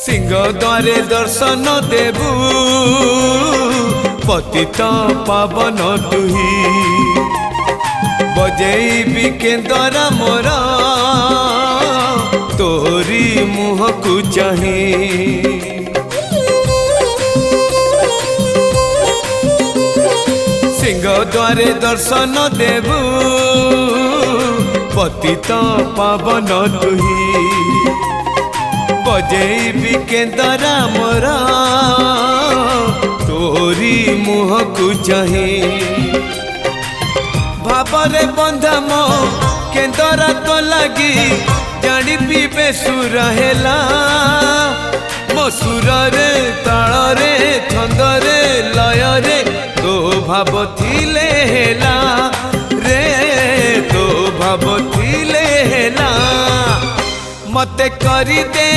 सिंह द्वारे दर्शन देबू पतित पावन तुही बजेबी केंदरा मोरा तोरी मुह को चाही सिंह द्वारे दर्शन देबू पतित पावन तुही बजेबी केंदरा मोरा तोरी मुह को चाही भावरे बंधा मो केंदरा तो लगी जानी पीबे सुर हेला मो सुर रे ताल रे छंद रे लय रे तो भाव थिले हेला रे तो भाव थिले हेला मते करी दे।